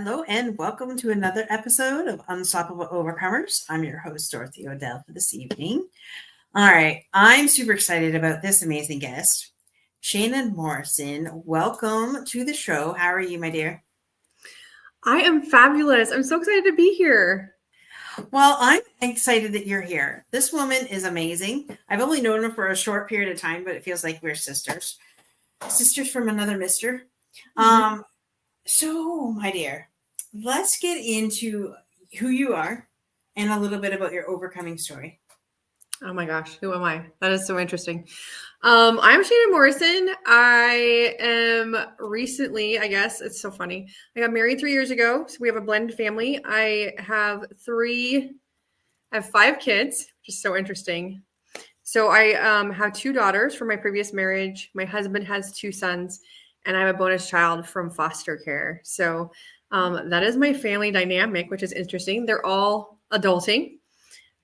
Hello and welcome to another episode of Unstoppable Overcomers. I'm your host, Dorothy O'Dell, for this evening. All right, I'm super excited about this amazing guest, Shannon Morrison. Welcome to the show. How are you, my dear? I am fabulous. I'm so excited to be here. Well, I'm excited that you're here. This woman is amazing. I've only known her for a short period of time, but it feels like we're sisters. Sisters from another mister. So, my dear, let's get into who you are and a little bit about your overcoming story. Oh my gosh, who am I? That is so interesting. I'm Shannon Morrison. I am recently, I guess, it's so funny. I got married 3 years ago. So we have a blended family. I have 5 kids, which is so interesting. So I have 2 daughters from my previous marriage. My husband has 2 sons. And I have a bonus child from foster care. So that is my family dynamic, which is interesting. They're all adulting.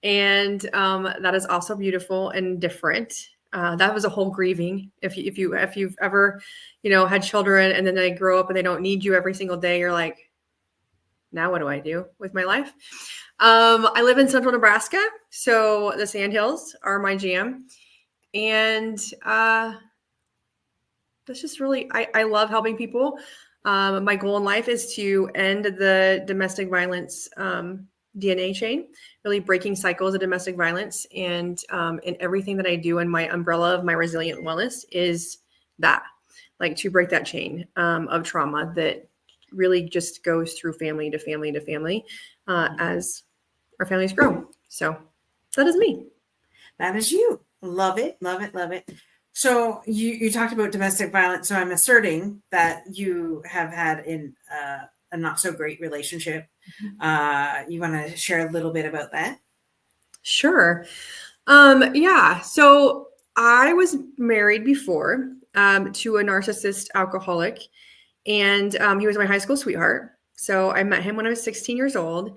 And that is also beautiful and different. That was a whole grieving. If you've ever, had children and then they grow up and they don't need you every single day, you're like, now what do I do with my life? I live in central Nebraska. So the Sandhills are my jam. And that's just really, I love helping people. My goal in life is to end the domestic violence DNA chain, really breaking cycles of domestic violence. And everything that I do in my umbrella of my resilient wellness is that, like, to break that chain of trauma that really just goes through family to family to family as our families grow. So that is me. That is you. Love it, love it, love it. So you talked about domestic violence. So I'm asserting that you have had a not so great relationship. You want to share a little bit about that? Sure. Yeah. So I was married before to a narcissist alcoholic, and he was my high school sweetheart. So I met him when I was 16 years old.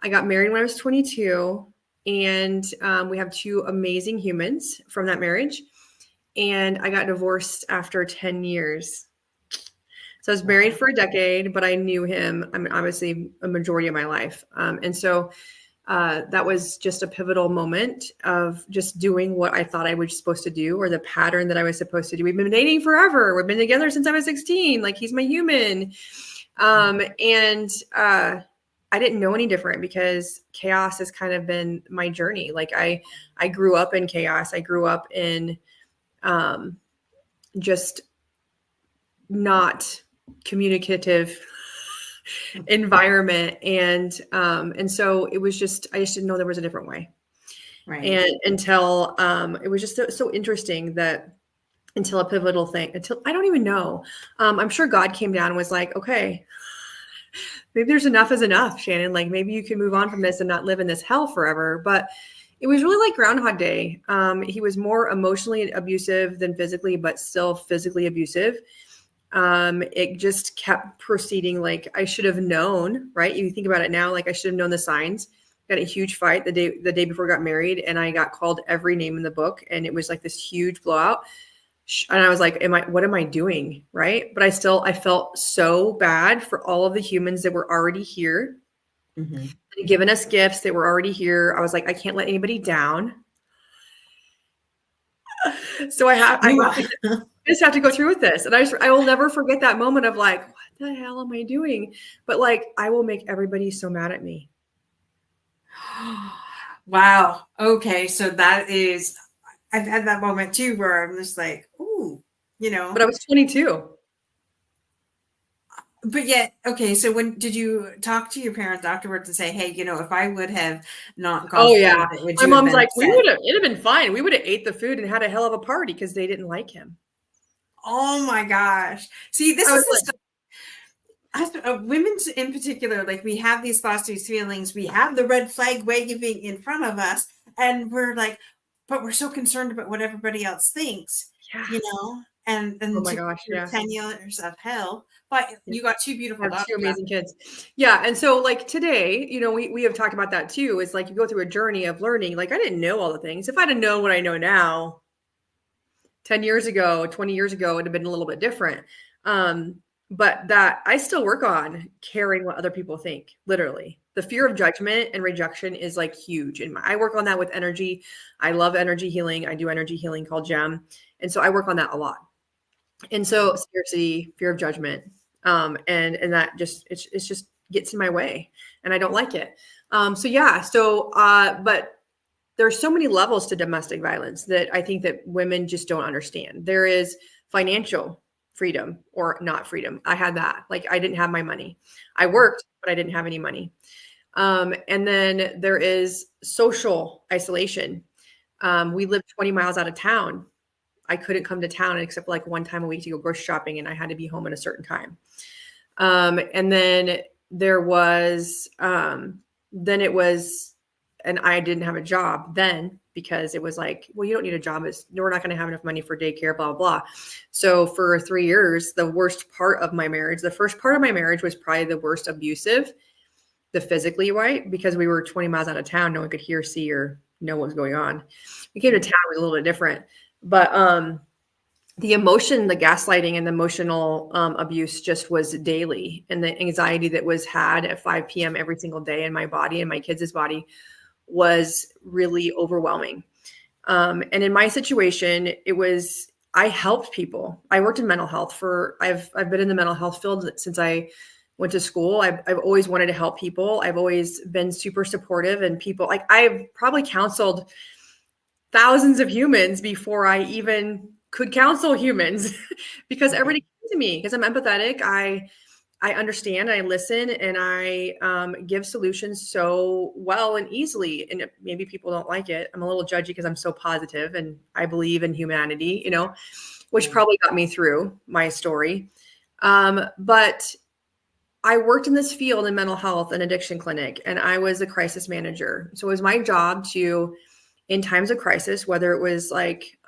I got married when I was 22, and we have 2 amazing humans from that marriage. And I got divorced after 10 years. So I was married for a decade, but I knew him, obviously, a majority of my life. And so that was just a pivotal moment of just doing what I thought I was supposed to do, or the pattern that I was supposed to do. We've been dating forever. We've been together since I was 16. Like, he's my human. And I didn't know any different, because chaos has kind of been my journey. Like, I grew up in chaos. I grew up in just not communicative environment. And so it was just, I just didn't know there was a different way. Right. And until it was just so interesting that until a pivotal thing, until I don't even know. I'm sure God came down and was like, okay, maybe there's enough is enough, Shannon. Like, maybe you can move on from this and not live in this hell forever. But it was really like Groundhog Day. He was more emotionally abusive than physically, but still physically abusive. It just kept proceeding. Like, I should have known, right? You think about it now, like, I should have known the signs. Got a huge fight the day before I got married, and I got called every name in the book, and it was like this huge blowout. And I was like, what am I doing? Right. But I felt so bad for all of the humans that were already here. Mm-hmm. Given us gifts that were already here. I was like, I can't let anybody down. So I just have to go through with this. And I will never forget that moment of like, what the hell am I doing? But like, I will make everybody so mad at me. Wow. Okay. So that is, I've had that moment too, where I'm just like, ooh, But I was 22. But yet, okay, so when did you talk to your parents afterwards and say, hey, if I would have not gone through it, would my mom's like, it'd have been fine. We would have ate the food and had a hell of a party because they didn't like him. Oh my gosh. See, this is the stuff. Women in particular, like, we have these thoughts, these feelings, we have the red flag waving in front of us, and we're like, but we're so concerned about what everybody else thinks, and oh my gosh, 10 years of hell. But you got 2 beautiful daughters. 2 amazing kids. Yeah. And so, like, today, we have talked about that too. It's like you go through a journey of learning. Like, I didn't know all the things. If I'd have known what I know now, 10 years ago, 20 years ago, it'd have been a little bit different. but that I still work on caring what other people think. Literally, the fear of judgment and rejection is like huge. And I work on that with energy. I love energy healing. I do energy healing called GEM. And so I work on that a lot. And so scarcity, fear of judgment, and that just, it's just gets in my way and I don't like it. But there's so many levels to domestic violence that I think that women just don't understand. There is financial freedom or not freedom. I had that. Like, I didn't have my money. I worked, but I didn't have any money. And then there is social isolation. We lived 20 miles out of town. I couldn't come to town except like one time a week to go grocery shopping, and I had to be home at a certain time. And then there was, and I didn't have a job then because it was like, well, you don't need a job. We're not going to have enough money for daycare, blah, blah, blah. So for 3 years, the worst part of my marriage, the first part of my marriage was probably the worst abusive, the physically right, because we were 20 miles out of town. No one could hear, see, or know what was going on. We came to town, it was a little bit different. But the emotion, the gaslighting and the emotional abuse just was daily. And the anxiety that was had at 5 p.m. every single day in my body and my kids' body was really overwhelming. And in my situation, I helped people. I worked in mental health I've been in the mental health field since I went to school. I've always wanted to help people. I've always been super supportive, and people, like, I've probably counseled thousands of humans before I even could counsel humans because everybody came to me because I'm empathetic. I understand, I listen, and I give solutions so well and easily. And maybe people don't like it. I'm a little judgy because I'm so positive and I believe in humanity, which probably got me through my story. But I worked in this field in mental health and addiction clinic, and I was a crisis manager. So it was my job to, in times of crisis, whether it was like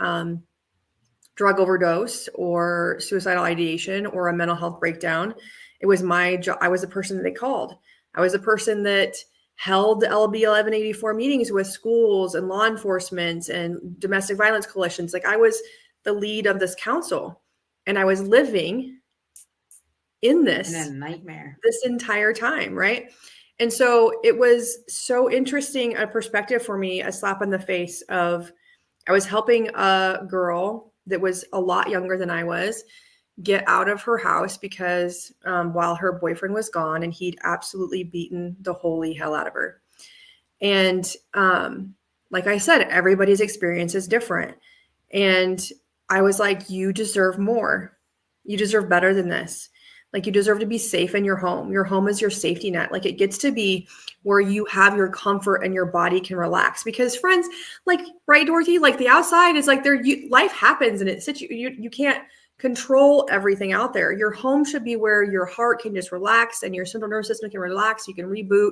drug overdose or suicidal ideation or a mental health breakdown, it was my job. I was the person that they called. I was the person that held LB 1184 meetings with schools and law enforcement and domestic violence coalitions. Like, I was the lead of this council, and I was living in this nightmare this entire time. Right. And so it was so interesting a perspective for me, a slap in the face of, I was helping a girl that was a lot younger than I was get out of her house because while her boyfriend was gone, and he'd absolutely beaten the holy hell out of her. And like I said, everybody's experience is different. And I was like, you deserve more. You deserve better than this. Like, you deserve to be safe in your home. Your home is your safety net. Like, it gets to be where you have your comfort and your body can relax. Because friends, like, right, Dorothy, like, the outside is like life happens, and you can't control everything out there. Your home should be where your heart can just relax and your central nervous system can relax. You can reboot,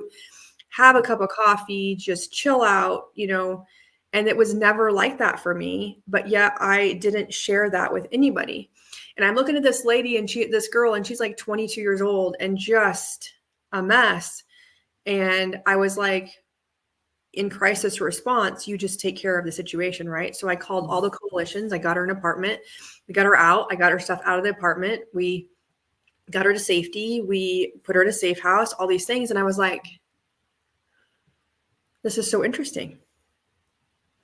have a cup of coffee, just chill out, and it was never like that for me. But yet I didn't share that with anybody. And I'm looking at this lady and this girl, and she's like 22 years old and just a mess. And I was like, in crisis response, you just take care of the situation, right? So I called all the coalitions. I got her an apartment. We got her out. I got her stuff out of the apartment. We got her to safety. We put her in a safe house, all these things. And I was like, this is so interesting.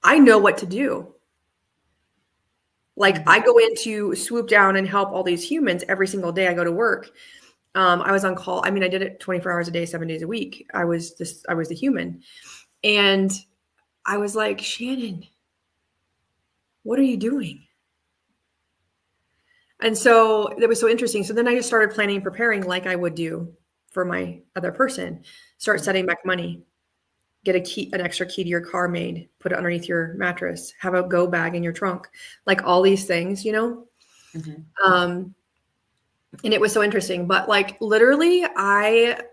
I know what to do. Like, I go in to swoop down and help all these humans every single day I go to work. I was on call. I mean, I did it 24 hours a day, 7 days a week. I was the human. And I was like, Shannon, what are you doing? And so that was so interesting. So then I just started planning and preparing like I would do for my other person. Start setting back money. Get an extra key to your car made, put it underneath your mattress, have a go bag in your trunk, like all these things, Mm-hmm. And it was so interesting, but like literally I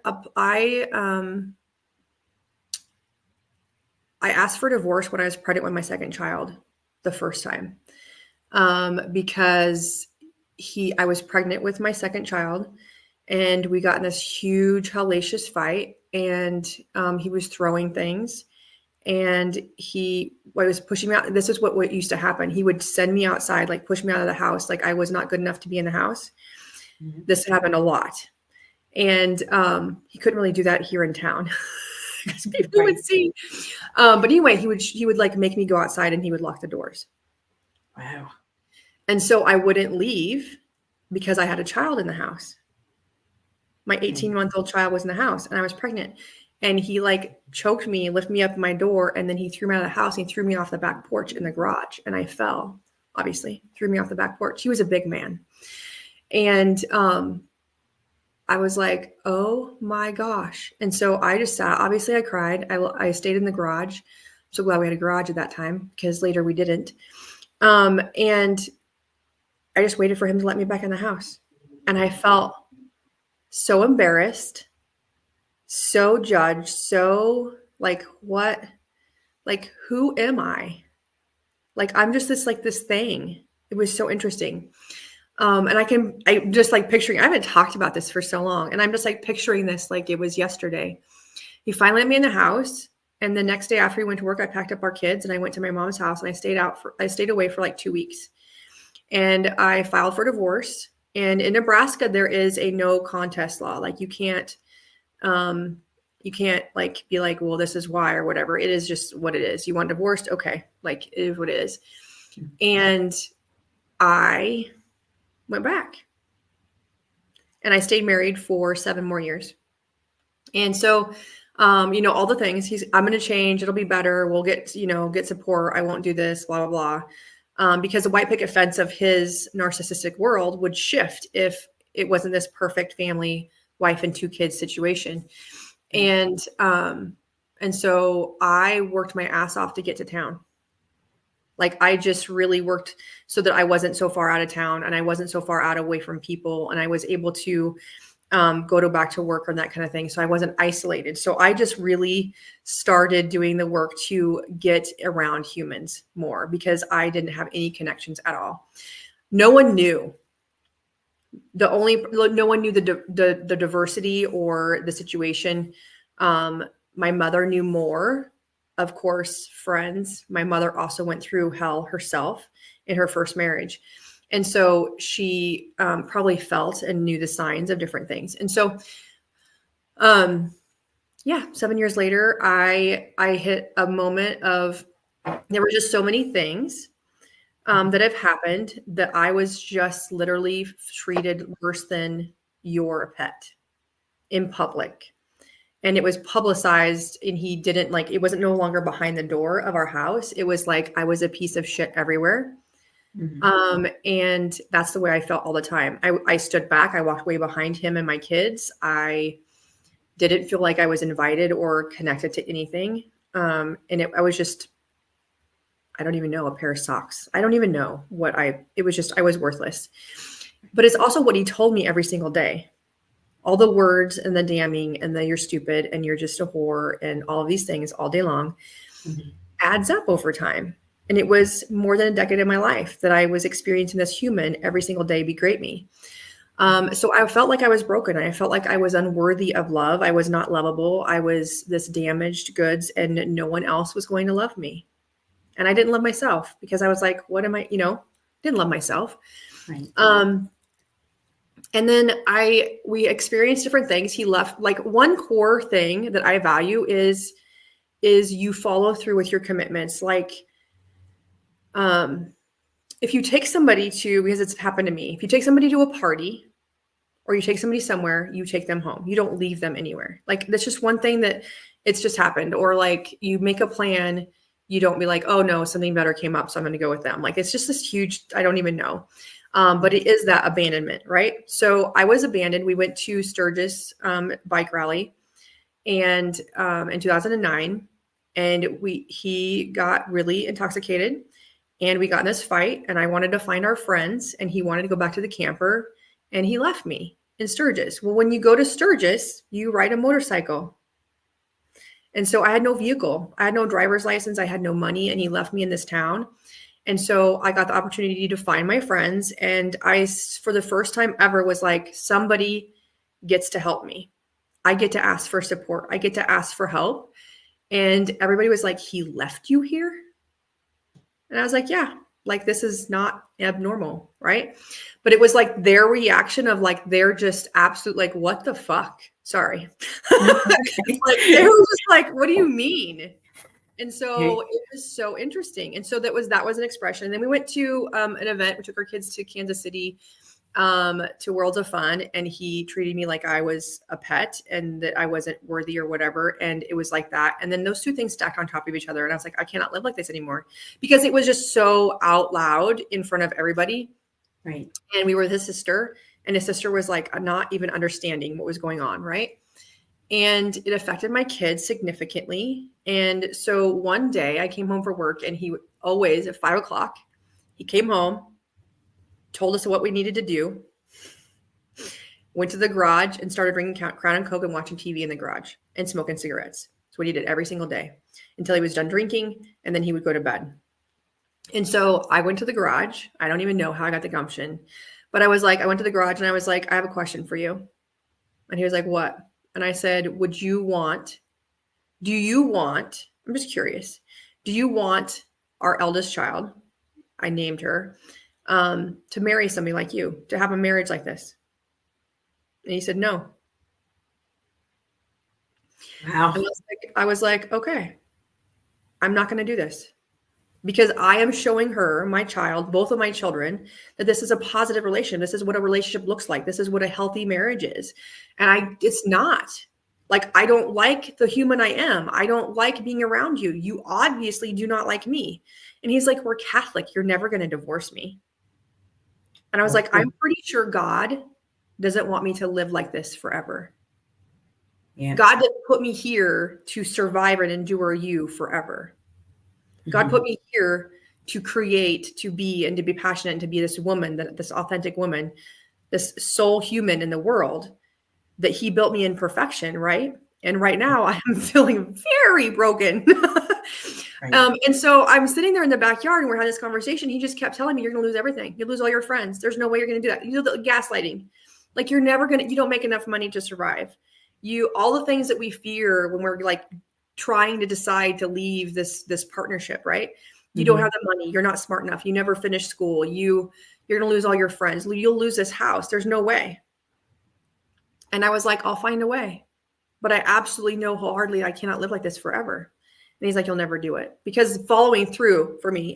asked for divorce when I was pregnant with my second child, the first time, because I was pregnant with my second child, and we got in this huge hellacious fight, and he was throwing things, and I was pushing me out. This is what used to happen. He would send me outside, like push me out of the house. Like I was not good enough to be in the house. This happened a lot. And he couldn't really do that here in town because people would see. But anyway, he would like make me go outside and he would lock the doors. Wow. And so I wouldn't leave because I had a child in the house. My 18-month-old child was in the house and I was pregnant. And he like choked me, lifted me up in my door, and then he threw me out of the house. And he threw me off the back porch in the garage. And I fell, obviously, threw me off the back porch. He was a big man. And I was like, oh my gosh. And so I just sat, obviously I cried. I stayed in the garage. I'm so glad we had a garage at that time because later we didn't. And I just waited for him to let me back in the house. And I felt so embarrassed, so judged, so like, what, like, who am I? Like, I'm just this thing. It was so interesting. And I just like picturing, I haven't talked about this for so long. And I'm just like picturing this like it was yesterday. He finally let me in the house. And the next day after he went to work, I packed up our kids and I went to my mom's house and I stayed away for like 2 weeks. And I filed for divorce. And in Nebraska, there is a no contest law. Like you can't like be like, well, this is why or whatever. It is just what it is. You want divorced? Okay. Like it is what it is. And I went back and I stayed married for 7 more years. And so, all the things I'm going to change. It'll be better. We'll get support. I won't do this, blah, blah, blah. Because the white picket fence of his narcissistic world would shift if it wasn't this perfect family, wife and 2 kids situation. And so I worked my ass off to get to town. Like I just really worked so that I wasn't so far out of town and I wasn't so far out away from people. And I was able to go back to work and that kind of thing. So I wasn't isolated. So I just really started doing the work to get around humans more because I didn't have any connections at all. No one knew. No one knew the diversity or the situation. My mother knew more. Of course, friends. My mother also went through hell herself in her first marriage. And so she probably felt and knew the signs of different things. And so, 7 years later, I hit a moment of, there were just so many things that have happened that I was just literally treated worse than your pet in public. And it was publicized and he didn't it wasn't no longer behind the door of our house. It was like I was a piece of shit everywhere. Mm-hmm. And that's the way I felt all the time. I stood back. I walked way behind him and my kids. I didn't feel like I was invited or connected to anything. I was just, I don't even know, a pair of socks. I don't even know I was worthless. But it's also what he told me every single day. All the words and the damning and the you're stupid and you're just a whore and all of these things all day long adds up over time. And it was more than a decade of my life that I was experiencing this human every single day begrate me. So I felt like I was broken. I felt like I was unworthy of love. I was not lovable. I was this damaged goods and no one else was going to love me. And I didn't love myself because I was like, what am I, didn't love myself. Right. And then we experienced different things. He left. Like one core thing that I value is you follow through with your commitments. Like, if you take somebody because it's happened to me, if you take somebody to a party or you take somebody somewhere, you take them home. You don't leave them anywhere. Like that's just one thing that it's just happened. Or like you make a plan, you don't be like, oh no, something better came up, so I'm going to go with them. Like it's just this huge, I don't even know. But it is that abandonment, right? So I was abandoned. We went to Sturgis bike rally and in 2009, and he got really intoxicated and we got in this fight and I wanted to find our friends and he wanted to go back to the camper and he left me in Sturgis. Well, when you go to Sturgis, you ride a motorcycle. And so I had no vehicle. I had no driver's license. I had no money and he left me in this town. And so I got the opportunity to find my friends. And I, for the first time ever, was like, somebody gets to help me. I get to ask for support. I get to ask for help. And everybody was like, he left you here? And I was like, yeah, Like, this is not abnormal, right? But it was like their reaction of like, they're just absolute, like, what the fuck? Sorry. Like, they were just like, what do you mean? And so it was so interesting. And so that was an expression. And then we went to an event. We took our kids to Kansas City to Worlds of Fun, and he treated me like I was a pet and that I wasn't worthy or whatever. And it was like that. And then those two things stacked on top of each other. And I was like, I cannot live like this anymore, because it was just so out loud in front of everybody. Right. And we were with his sister, and his sister was like not even understanding what was going on. Right. And it affected my kids significantly. And so one day I came home from work, and he always at 5 o'clock, he came home, told us what we needed to do, went to the garage and started drinking Crown and Coke and watching TV in the garage and smoking cigarettes. That's what he did every single day until he was done drinking, and then he would go to bed. And so I went to the garage. I don't even know how I got the gumption, but I went to the garage and I was like, I have a question for you. And he was like, what? And I said, I'm just curious, do you want our eldest child, I named her, to marry somebody like you, to have a marriage like this? And he said, no. Wow. I was like, okay, I'm not going to do this, because I am showing her, my child, both of my children, that this is a positive relationship. This is what a relationship looks like. This is what a healthy marriage is. And it's not. Like, I don't like the human I am. I don't like being around you. You obviously do not like me. And he's like, we're Catholic. You're never going to divorce me. And I was like, I'm pretty sure God doesn't want me to live like this forever. Yeah. God didn't put me here to survive and endure you forever. God put me here to create, to be, and to be passionate, and to be this woman, this authentic woman, this soul human in the world, that he built me in perfection, right? And right now I'm feeling very broken. Right. And so I'm sitting there in the backyard, and we're having this conversation. He just kept telling me, you're going to lose everything. You lose all your friends. There's no way you're going to do that. You know, the gaslighting, like, you don't make enough money to survive. All the things that we fear when we're like trying to decide to leave this partnership, right? You don't have the money. You're not smart enough. You never finish school. You're going to lose all your friends. You'll lose this house. There's no way. And I was like, I'll find a way, but I absolutely know wholeheartedly I cannot live like this forever. And he's like, you'll never do it, because following through for me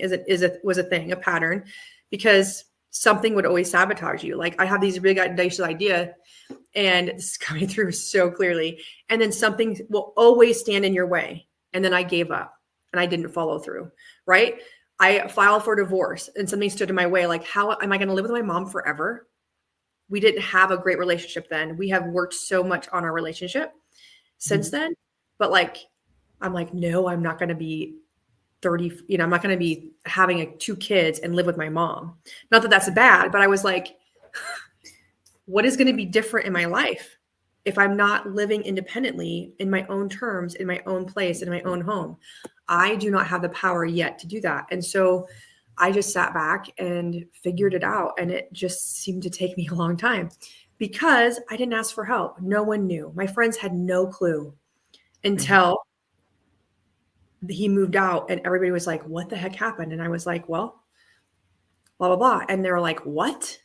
was a thing, a pattern, because something would always sabotage you. Like, I have these big audacious idea, and this is coming through so clearly. And then something will always stand in your way. And then I gave up and I didn't follow through. Right. I filed for divorce, and something stood in my way. Like, how am I going to live with my mom forever? We didn't have a great relationship then. We have worked so much on our relationship since then. But like, I'm like, no, I'm not going to be 30, I'm not going to be having 2 kids and live with my mom. Not that that's bad, but I was like, what is going to be different in my life if I'm not living independently in my own terms, in my own place, in my own home? I do not have the power yet to do that. And so I just sat back and figured it out. And it just seemed to take me a long time, because I didn't ask for help. No one knew. My friends had no clue until he moved out, and everybody was like, what the heck happened? And I was like, well, blah, blah, blah. And they were like, what?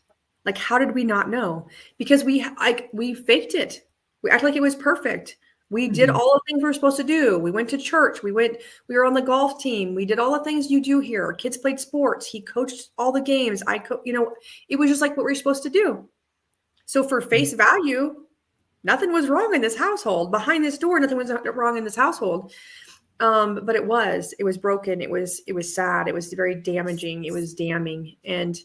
Like, how did we not know? Because we faked it. We acted like it was perfect. We did all the things we were supposed to do. We went to church. We were on the golf team. We did all the things you do here. Our kids played sports. He coached all the games. It was just like what we were supposed to do. So for face value, nothing was wrong in this household. Behind this door, nothing was wrong in this household. But it was broken. It was sad. It was very damaging. It was damning. And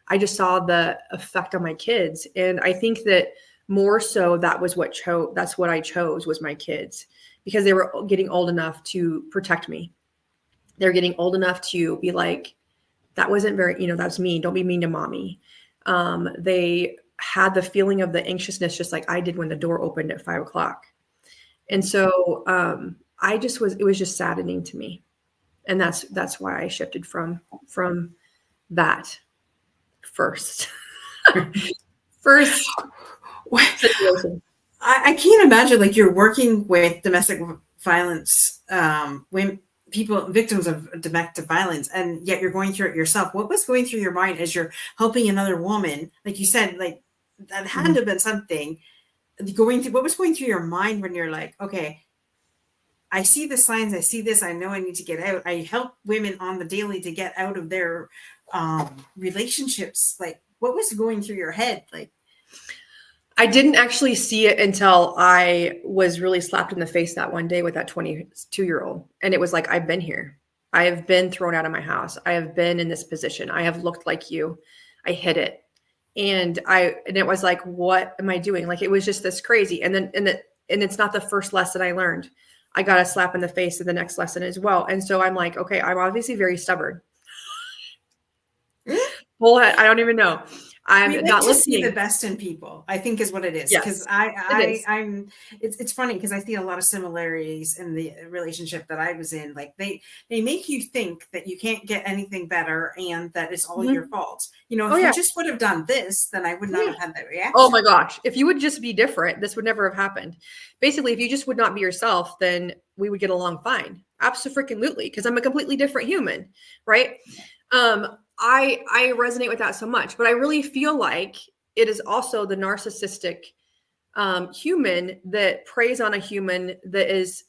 I just saw the effect on my kids. And I think that more so that's what I chose, was my kids, because they were getting old enough to protect me. They're getting old enough to be like, that wasn't very, that's mean. Don't be mean to mommy. They had the feeling of the anxiousness, just like I did when the door opened at 5 o'clock. And so, it was just saddening to me. And that's why I shifted from that first situation. I can't imagine, like, you're working with domestic violence women, people, victims of domestic violence, and yet you're going through it yourself. What was going through your mind as you're helping another woman? Like you said, like that had to have been something going through. What was going through your mind when you're like, okay, I see the signs, I see this, I know I need to get out. I help women on the daily to get out of their relationships. Like, what was going through your head? Like, I didn't actually see it until I was really slapped in the face that one day with that 22-year-old. And it was like, I've been here. I have been thrown out of my house. I have been in this position. I have looked like you. I hid it. And it was like, what am I doing? Like, it was just this crazy. And it's not the first lesson I learned. I got a slap in the face in the next lesson as well. And so I'm like, okay, I'm obviously very stubborn. Bullhead. I don't even know. I'm we like not to listening. see the best in people, I think, is what it is. Yes, Because it's funny because I see a lot of similarities in the relationship that I was in. Like they make you think that you can't get anything better and that it's all your fault. You know, if you just would have done this, then I would not have had that reaction. Oh my gosh. If you would just be different, this would never have happened. Basically, if you just would not be yourself, then we would get along fine. Absolutely. Because I'm a completely different human. Right. I resonate with that so much, but I really feel like it is also the narcissistic human that preys on a human that is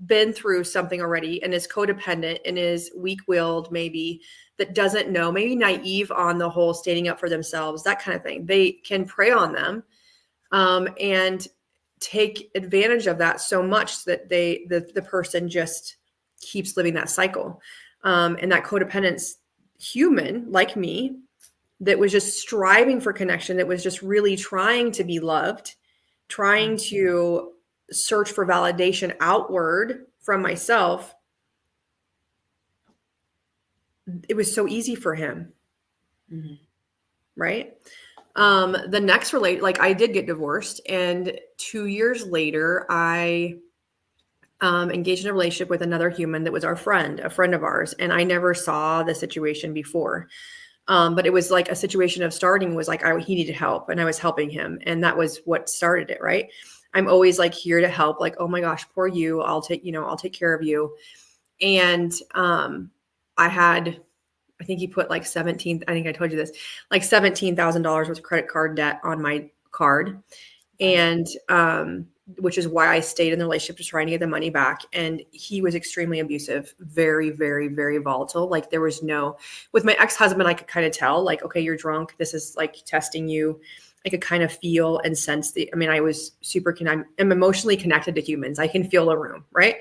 been through something already and is codependent and is weak-willed, maybe, that doesn't know, maybe naive on the whole standing up for themselves, that kind of thing. They can prey on them and take advantage of that so much that the person just keeps living that cycle. And that codependence human like me that was just striving for connection, that was just really trying to be loved, trying to search for validation outward from myself, it was so easy for him. Right. The next like I did get divorced, and 2 years later I engaged in a relationship with another human that was a friend of ours. And I never saw the situation before. But it was like a situation of starting was like, he needed help and I was helping him. And that was what started it. Right. I'm always like here to help, like, oh my gosh, poor you. I'll take care of you. And I think he put like I think I told you this, like $17,000 worth of credit card debt on my card. And, which is why I stayed in the relationship, just trying to get the money back. And he was extremely abusive, very, very, very volatile. Like with my ex-husband, I could kind of tell like, okay, you're drunk. This is like testing you. I could kind of feel and sense I was I'm emotionally connected to humans. I can feel a room. Right.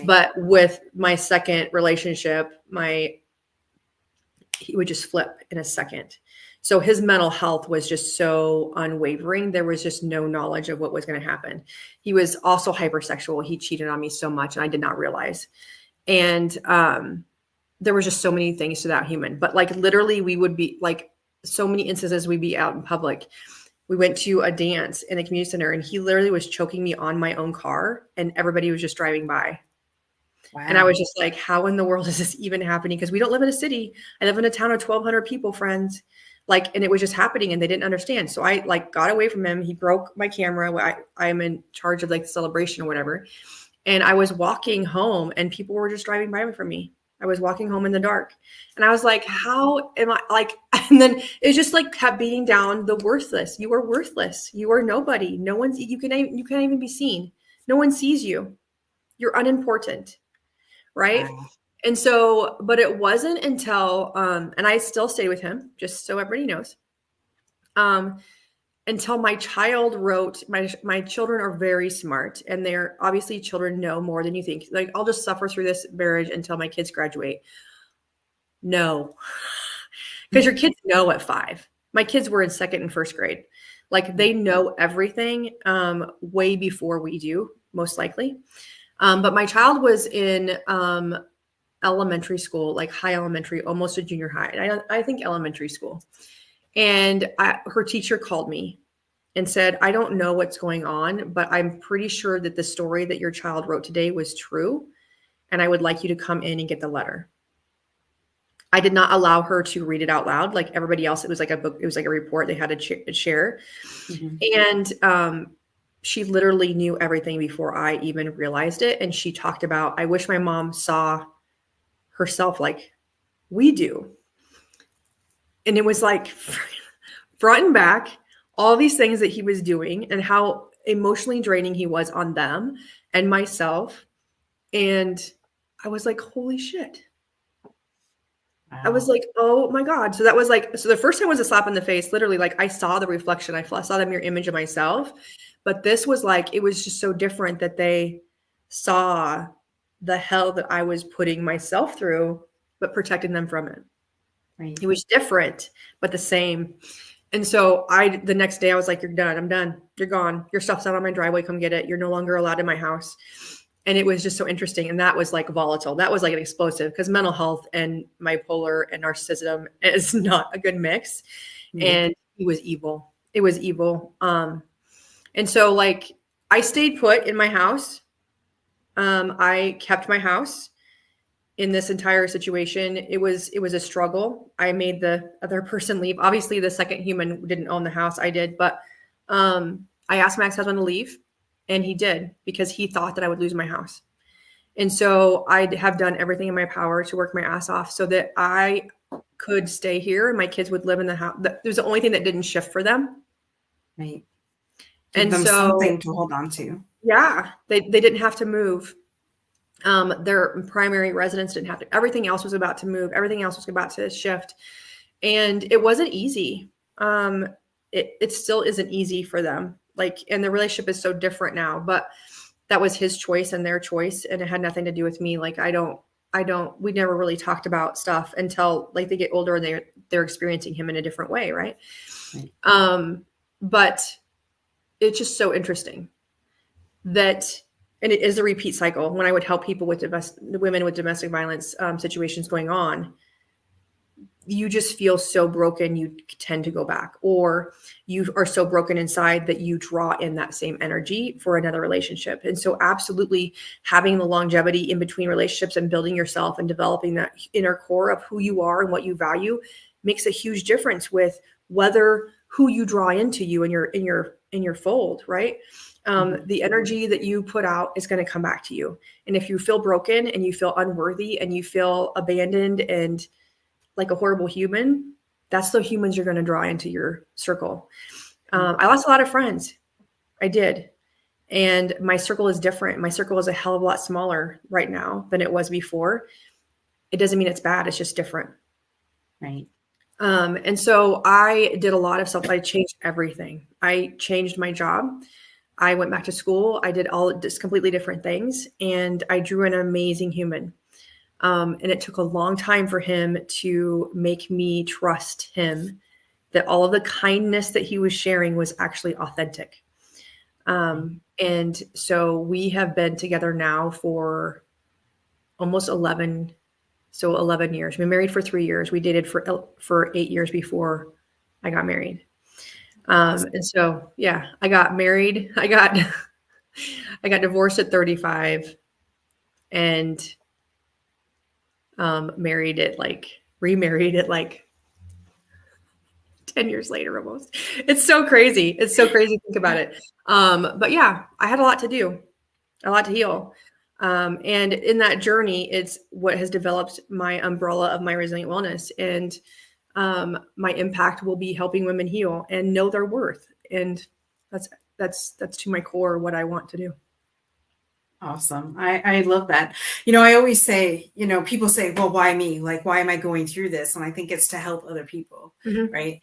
But with my second relationship, he would just flip in a second. So his mental health was just so unwavering. There was just no knowledge of what was going to happen. He was also hypersexual. He cheated on me so much and I did not realize. And there was just so many things to that human. But like literally we would be like so many instances we'd be out in public. We went to a dance in the community center and he literally was choking me on my own car and everybody was just driving by. Wow. And I was just like, how in the world is this even happening? Because we don't live in a city. I live in a town of 1,200 people, friends. Like, and it was just happening and they didn't understand. So I like got away from him. He broke my camera. I'm in charge of like the celebration or whatever. And I was walking home and people were just driving by from me. I was walking home in the dark and I was like, how am I like, and then it just like kept beating down the worthless. You are worthless. You are nobody. No one's, you can't even be seen. No one sees you. You're unimportant. Right. Wow. And so, but it wasn't until, and I still stay with him, just so everybody knows, until my child wrote, my children are very smart and they're obviously children know more than you think. Like, I'll just suffer through this marriage until my kids graduate. No, because your kids know at 5. My kids were in 2nd and 1st grade. Like they know everything way before we do, most likely. But my child was in elementary school, like high elementary, almost to junior high. I think elementary school. And her teacher called me and said, I don't know what's going on, but I'm pretty sure that the story that your child wrote today was true. And I would like you to come in and get the letter. I did not allow her to read it out loud. Like everybody else, it was like a book. It was like a report they had to share. Mm-hmm. And she literally knew everything before I even realized it. And she talked about, I wish my mom saw herself like we do. And it was like front and back, all these things that he was doing and how emotionally draining he was on them and myself. And I was like, holy shit. Wow. I was like, oh my God. So that was like, so the first time was a slap in the face. Literally, like I saw the reflection. I saw the mirror image of myself. But this was like, it was just so different that they saw the hell that I was putting myself through, but protecting them from it. Right. It was different, but the same. And so the next day I was like, you're done. I'm done. You're gone. Your stuff's out on my driveway. Come get it. You're no longer allowed in my house. And it was just so interesting. And that was like volatile. That was like an explosive because mental health and bipolar and narcissism is not a good mix. Mm-hmm. And he was evil. It was evil. And so like I stayed put in my house. I kept my house in this entire situation. It was a struggle. I made the other person leave. Obviously the second human didn't own the house. I did, but I asked my ex-husband to leave and he did because he thought that I would lose my house. And so I have done everything in my power to work my ass off so that I could stay here and my kids would live in the house. That was the only thing that didn't shift for them. Right. Give and them so something to hold on to. Yeah, they didn't have to move. Their primary residence didn't have to. Everything else was about to move. Everything else was about to shift, and it wasn't easy. It still isn't easy for them. Like, and the relationship is so different now. But that was his choice and their choice, and it had nothing to do with me. Like, we never really talked about stuff until like they get older and they're experiencing him in a different way, right? But it's just so interesting that, and it is a repeat cycle. When I would help people with women with domestic violence situations going on, you just feel so broken, you tend to go back, or you are so broken inside that you draw in that same energy for another relationship. And so absolutely having the longevity in between relationships and building yourself and developing that inner core of who you are and what you value makes a huge difference with who you draw into you in your fold, right? The energy that you put out is going to come back to you. And if you feel broken and you feel unworthy and you feel abandoned and like a horrible human, that's the humans you're going to draw into your circle. I lost a lot of friends. I did. And my circle is different. My circle is a hell of a lot smaller right now than it was before. It doesn't mean it's bad. It's just different. Right. And so I did a lot of stuff. I changed everything. I changed my job. I went back to school. I did all just completely different things. And I drew an amazing human. And it took a long time for him to make me trust him, that all of the kindness that he was sharing was actually authentic. And so we have been together now for almost 11 years. We've been married for 3 years. We dated for 8 years before I got married. And so, yeah, I got married. I got divorced at 35 and remarried at like 10 years later almost. It's so crazy. It's so crazy to think about it. But yeah, I had a lot to do, a lot to heal. And in that journey, it's what has developed my umbrella of my resilient wellness. And my impact will be helping women heal and know their worth. And that's to my core what I want to do. Awesome. I love that. I always say, people say, well, why me? Like, why am I going through this? And I think it's to help other people, right?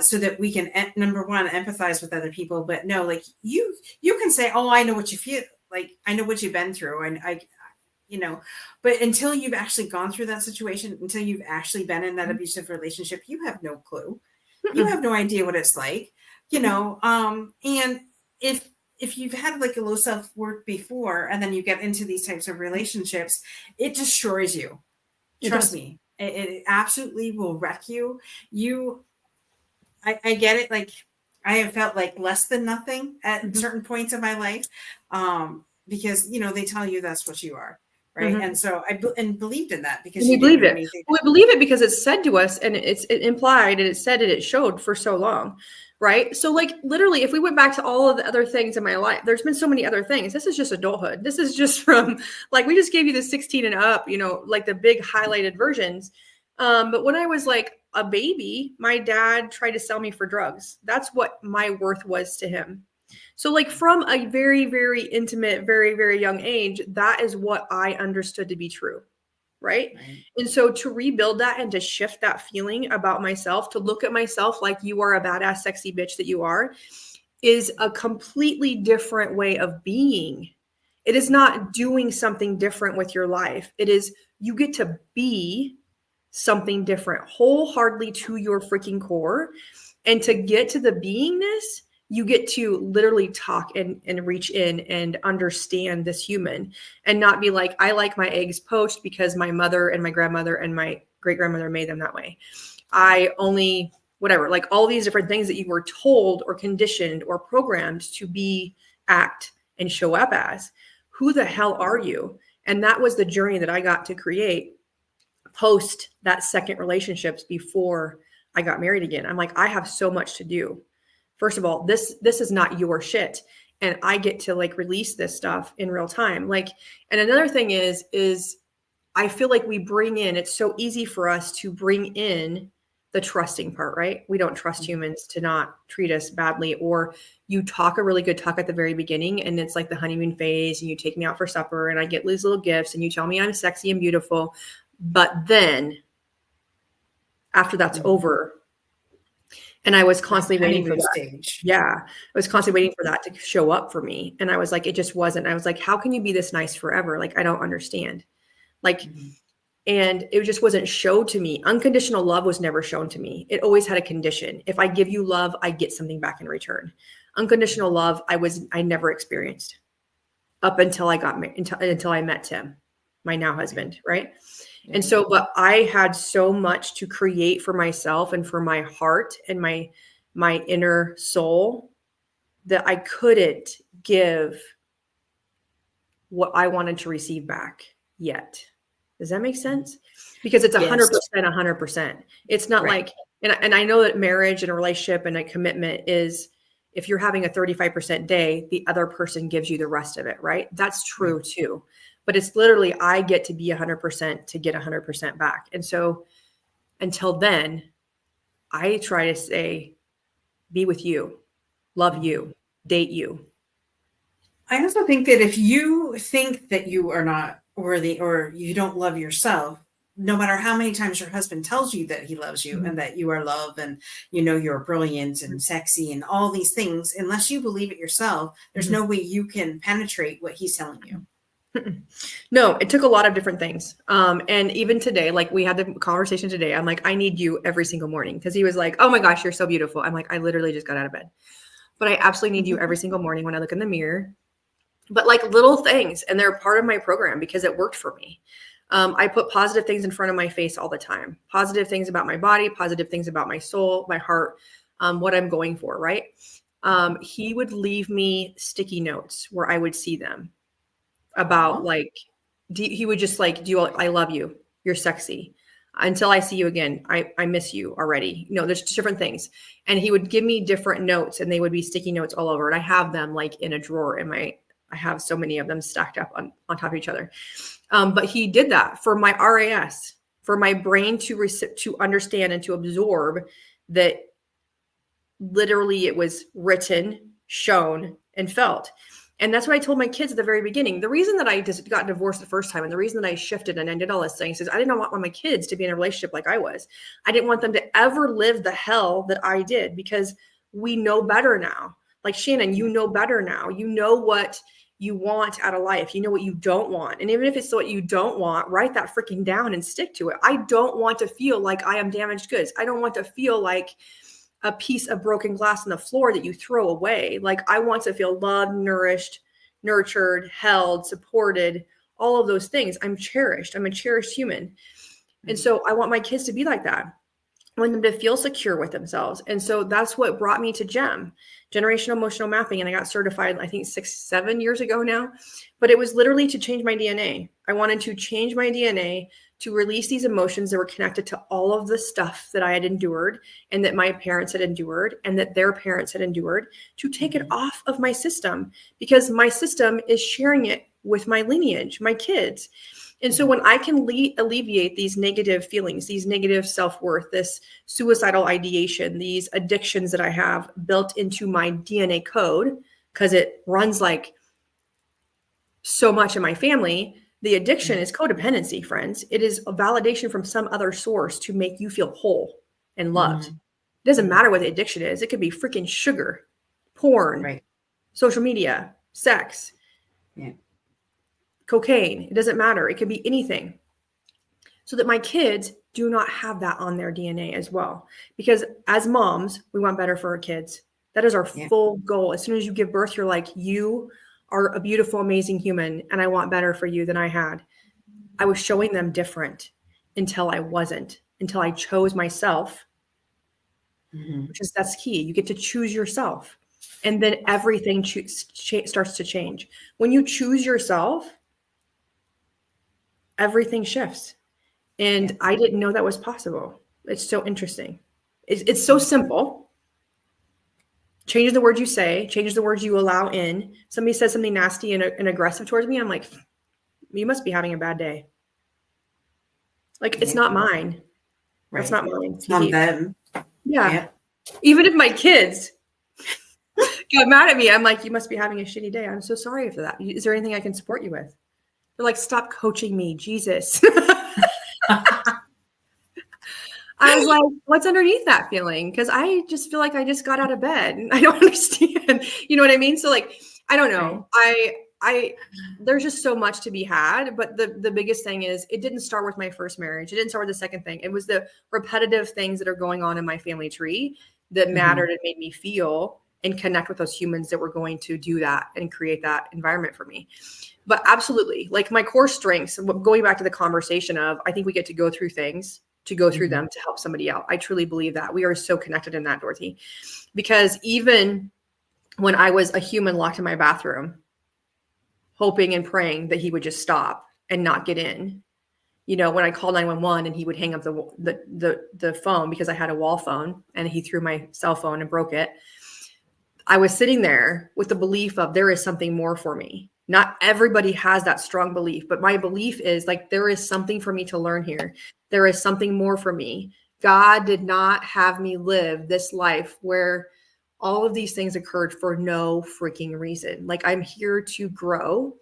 So that we can, number one, empathize with other people. But no, like you can say, oh, I know what you feel. Like, I know what you've been through. And but until you've actually gone through that situation, until you've actually been in that abusive relationship, you have no clue. You have no idea what it's like, and if you've had like a low self-worth before, and then you get into these types of relationships, it destroys you. Trust me, it absolutely will wreck you. I get it. Like, I have felt like less than nothing at certain points of my life, because, they tell you that's what you are. right? And so and believed in that because we you didn't believe have it. anything. We believe it because it's said to us, and it implied, and it said, and it showed for so long, right? So like literally, if we went back to all of the other things in my life, there's been so many other things. This is just adulthood. This is just from like, we just gave you the 16 and up, you know, like the big highlighted versions. But when I was like a baby, my dad tried to sell me for drugs. That's what my worth was to him. So like from a very, very intimate, very, very young age, that is what I understood to be true. Right? And so to rebuild that and to shift that feeling about myself, to look at myself like you are a badass, sexy bitch that you are, is a completely different way of being. It is not doing something different with your life. It is you get to be something different wholeheartedly to your freaking core. And to get to the beingness, you get to literally talk and reach in and understand this human and not be like, I like my eggs poached because my mother and my grandmother and my great grandmother made them that way. I only, whatever, like all these different things that you were told or conditioned or programmed to be, act, and show up as. Who the hell are you? And that was the journey that I got to create post that second relationships before I got married again. I'm like, I have so much to do. First of all, this is not your shit. And I get to like release this stuff in real time. Like, and another thing is I feel like we bring in, it's so easy for us to bring in the trusting part, right? We don't trust humans to not treat us badly, or you talk a really good talk at the very beginning and it's like the honeymoon phase and you take me out for supper and I get these little gifts and you tell me I'm sexy and beautiful. But then after that's over, and I was constantly waiting for that. Stage. Yeah. I was constantly waiting for that to show up for me. And I was like, it just wasn't. I was like, how can you be this nice forever? Like, I don't understand. Like, and it just wasn't showed to me. Unconditional love was never shown to me. It always had a condition. If I give you love, I get something back in return. Unconditional love, I never experienced up until I got until I met Tim, my now husband. Right. And so, but I had so much to create for myself and for my heart and my inner soul that I couldn't give what I wanted to receive back yet. Does that make sense? Because it's 100%. It's not like, and I know that marriage and a relationship and a commitment is, if you're having a 35% day, the other person gives you the rest of it, right? That's true too. But it's literally, I get to be 100% to get 100% back. And so until then, I try to say, be with you, love you, date you. I also think that if you think that you are not worthy or you don't love yourself, no matter how many times your husband tells you that he loves you and that you are loved and, you know, you're brilliant and sexy and all these things, unless you believe it yourself, there's no way you can penetrate what he's telling you. No, it took a lot of different things. And even today, like we had the conversation today, I'm like, I need you every single morning. Cause he was like, oh my gosh, you're so beautiful. I'm like, I literally just got out of bed, but I absolutely need you every single morning when I look in the mirror. But like little things, and they're part of my program because it worked for me. I put positive things in front of my face all the time, positive things about my body, positive things about my soul, my heart, what I'm going for. Right. He would leave me sticky notes where I would see them. About like, he would just like, I love you. You're sexy. Until I see you again. I miss you already. You know, there's different things. And he would give me different notes and they would be sticky notes all over. And I have them like in a drawer I have so many of them stacked up on top of each other. But he did that for my RAS, for my brain to understand and to absorb that literally it was written, shown, and felt. And that's what I told my kids at the very beginning. The reason that I just got divorced the first time and the reason that I shifted and I did all these things is I didn't want my kids to be in a relationship like I was. I didn't want them to ever live the hell that I did because we know better now. Like Shannon, you know better now. You know what you want out of life. You know what you don't want. And even if it's what you don't want, write that freaking down and stick to it. I don't want to feel like I am damaged goods. I don't want to feel like a piece of broken glass on the floor that you throw away. Like I want to feel loved, nourished, nurtured, held, supported, all of those things. I'm cherished. I'm a cherished human. And so I want my kids to be like that. I want them to feel secure with themselves. And so that's what brought me to GEM, generational emotional mapping. And I got certified, I think 6-7 years ago now, but it was literally to change my DNA. I wanted to change my DNA to release these emotions that were connected to all of the stuff that I had endured and that my parents had endured and that their parents had endured, to take it off of my system, because my system is sharing it with my lineage, my kids. And so when I can alleviate these negative feelings, these negative self-worth, this suicidal ideation, these addictions that I have built into my DNA code, because it runs like so much in my family, the addiction is codependency, friends. It is a validation from some other source to make you feel whole and loved. It doesn't matter what the addiction is. It could be freaking sugar, porn, social media, sex, cocaine. It doesn't matter. It could be anything. So that my kids do not have that on their DNA as well. Because as moms, we want better for our kids. That is our full goal. As soon as you give birth, you're like, you are a beautiful, amazing human, and I want better for you than I had. I was showing them different until I wasn't, until I chose myself, that's key. You get to choose yourself, and then everything starts to change. When you choose yourself, everything shifts. And I didn't know that was possible. It's so interesting. It's so simple. Change the words you say, change the words you allow in. Somebody says something nasty and aggressive towards me, I'm like, you must be having a bad day. Like, it's not mine. Right. It's not mine. It's not them. Yeah. Even if my kids got mad at me, I'm like, you must be having a shitty day. I'm so sorry for that. Is there anything I can support you with? They're like, stop coaching me, Jesus. I was like, what's underneath that feeling? Because I just feel like I just got out of bed and I don't understand. You know what I mean? So like, I don't know. There's just so much to be had. But the biggest thing is, it didn't start with my first marriage. It didn't start with the second thing. It was the repetitive things that are going on in my family tree that mattered and made me feel and connect with those humans that were going to do that and create that environment for me. But absolutely, like my core strengths, going back to the conversation of, I think we get to go through things, to go through them to help somebody out. I truly believe that. We are so connected in that, Dorothy, because even when I was a human locked in my bathroom, hoping and praying that he would just stop and not get in, you know, when I called 911 and he would hang up the phone because I had a wall phone and he threw my cell phone and broke it. I was sitting there with the belief of, there is something more for me. Not everybody has that strong belief, but my belief is like, there is something for me to learn here. There is something more for me. God did not have me live this life where all of these things occurred for no freaking reason. Like, I'm here to grow.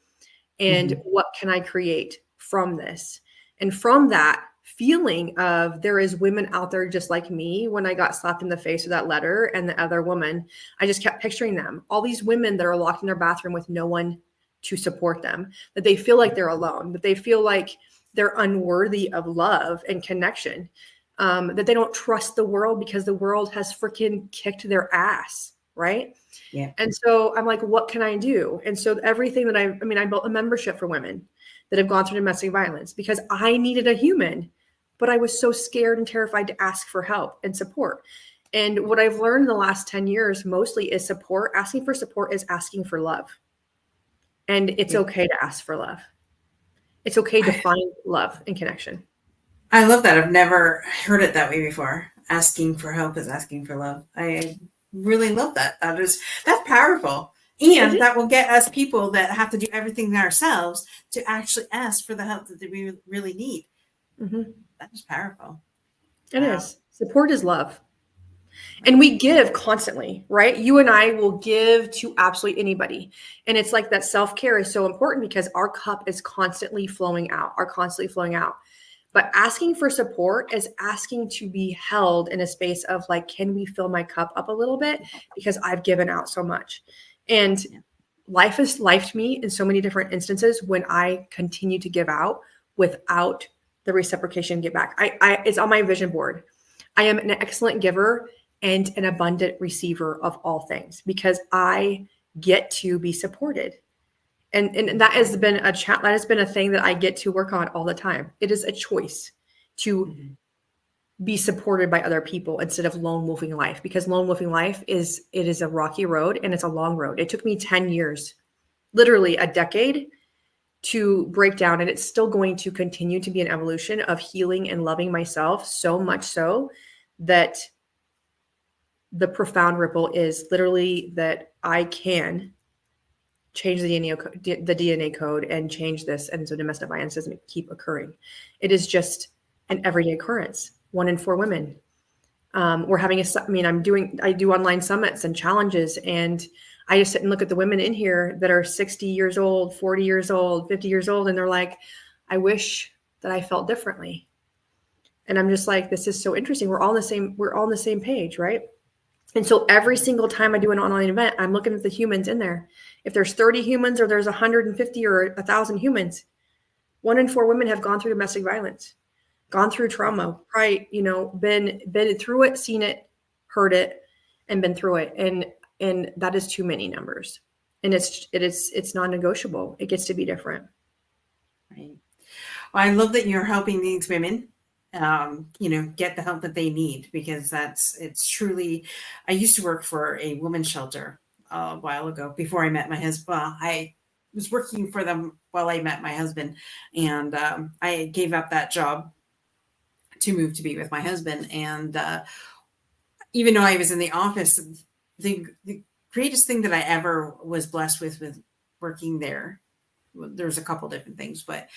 And what can I create from this? And from that feeling of, there is women out there just like me. When I got slapped in the face with that letter and the other woman, I just kept picturing them. All these women that are locked in their bathroom with no one to support them, that they feel like they're alone, that they feel like they're unworthy of love and connection, that they don't trust the world because the world has freaking kicked their ass. Right. Yeah. And so I'm like, what can I do? And so everything that I built a membership for women that have gone through domestic violence because I needed a human, but I was so scared and terrified to ask for help and support. And what I've learned in the last 10 years mostly is support. Asking for support is asking for love. And it's okay to ask for love. It's okay to find love and connection. I love that. I've never heard it that way before. Asking for help is asking for love. I really love that. That's powerful. And that will get us people that have to do everything ourselves to actually ask for the help that we really need. That is powerful. It is. Support is love. And we give constantly, right? You and I will give to absolutely anybody. And it's like that self-care is so important because our cup is constantly flowing out, But asking for support is asking to be held in a space of like, can we fill my cup up a little bit? Because I've given out so much. And life has lifed me in so many different instances when I continue to give out without the reciprocation get back. It's on my vision board. I am an excellent giver and an abundant receiver of all things because I get to be supported. And that has been that has been a thing that I get to work on all the time. It is a choice to be supported by other people instead of lone wolfing life, because lone wolfing life is a rocky road and it's a long road. It took me 10 years, literally a decade, to break down, and it's still going to continue to be an evolution of healing and loving myself, so much so that the profound ripple is literally that I can change the DNA code and change this, and so domestic violence doesn't keep occurring. It is just an everyday occurrence. 1 in 4 women. We're having I do online summits and challenges, and I just sit and look at the women in here that are 60 years old, 40 years old, 50 years old, and they're like, I wish that I felt differently. And I'm just like, this is so interesting. We're all on the same page, right? And so every single time I do an online event, I'm looking at the humans in there. If there's 30 humans or there's 150 or 1,000 humans, 1 in 4 women have gone through domestic violence, gone through trauma, right? Been through it, seen it, heard it, and been through it. And that is too many numbers. And it's non-negotiable. It gets to be different. Right. Well, I love that you're helping these women, get the help that they need, because it's truly, I used to work for a women's shelter a while ago before I met my husband. Well, I was working for them while I met my husband, and I gave up that job to move to be with my husband. And even though I was in the office, the greatest thing that I ever was blessed with working there, there's a couple different things, but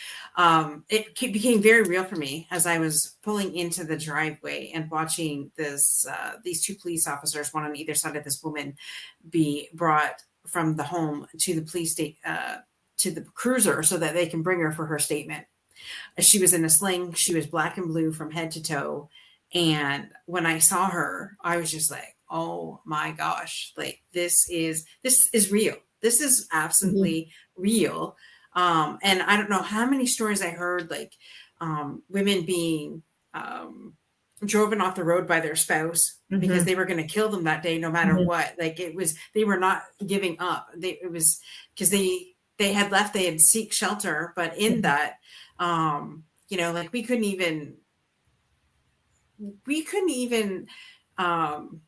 it became very real for me as I was pulling into the driveway and watching these 2 police officers, one on either side of this woman, be brought from the home to the police to the cruiser so that they can bring her for her statement. She was in a sling. She was black and blue from head to toe. And when I saw her, I was just like, oh my gosh, like this is real. This is absolutely real. And I don't know how many stories I heard, like women being driven off the road by their spouse because they were going to kill them that day, no matter what. Like they were not giving up. It was because they had left, they had seek shelter, but in that, like we couldn't even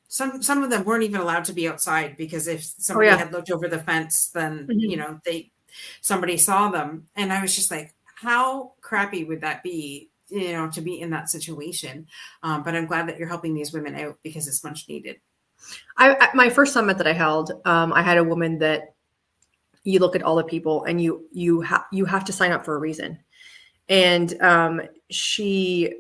some of them weren't even allowed to be outside, because if somebody had looked over the fence, then somebody saw them. And I was just like, how crappy would that be, to be in that situation? But I'm glad that you're helping these women out, because it's much needed. At my first summit that I held, I had a woman that you look at all the people and you have to sign up for a reason. And she